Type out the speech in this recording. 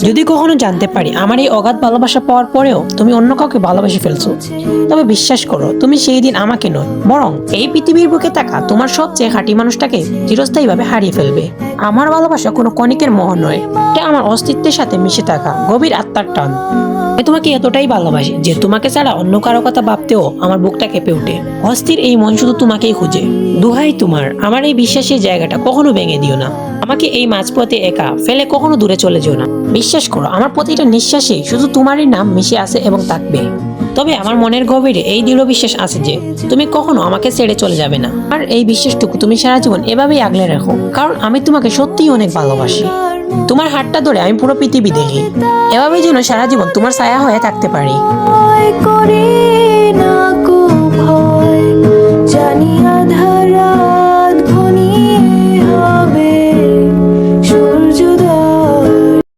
যদি কখনো জানতে পারি আমার এই অগাধ ভালোবাসা পাওয়ার পরেও তুমি অন্য কাউকে ভালোবেসে ফেলছো, তবে বিশ্বাস করো তুমি সেই দিন আমাকে নয় বরং এই পৃথিবীর বুকে থাকা তোমার সবচেয়ে খাঁটি মানুষটাকে চিরস্থায়ীভাবে হারিয়ে ফেলবে। আমার ভালোবাসা কোনো কণিকের মোহ নয়, এটা আমার অস্তিত্বের সাথে মিশে থাকা গভীর আত্মার টান। আমি তোমাকে এতটাই ভালোবাসি যে তোমাকে ছাড়া অন্য কারো কথা ভাবতেও আমার বুকটা কেঁপে ওঠে। অস্থির এই মন শুধু তোমাকেই খুঁজে। দোহাই তোমার, আমার এই বিশ্বাসের জায়গাটা কখনো ভেঙে দিও না। আমাকে এই মাঝপথে একা ফেলে কখনো দূরে চলে যেও না। বিশ্বাস করো আমার প্রতিটা নিঃশ্বাসে শুধু তোমারই নাম মিশে আছে এবং থাকবে। তবে আমার মনের গভীরে এই দৃঢ় বিশ্বাস আছে যে তুমি কখনো আমাকে ছেড়ে চলে যাবে না। আর এই বিশ্বাসটুকু তুমি সারা জীবন এভাবেই আগলে রাখো, কারণ আমি তোমাকে সত্যিই অনেক ভালোবাসি। তোমার হাতটা ধরে আমি পুরো পৃথিবী দেখি, এভাবেই যেন সারা জীবন তোমার ছায়া হয়ে থাকতে পারি।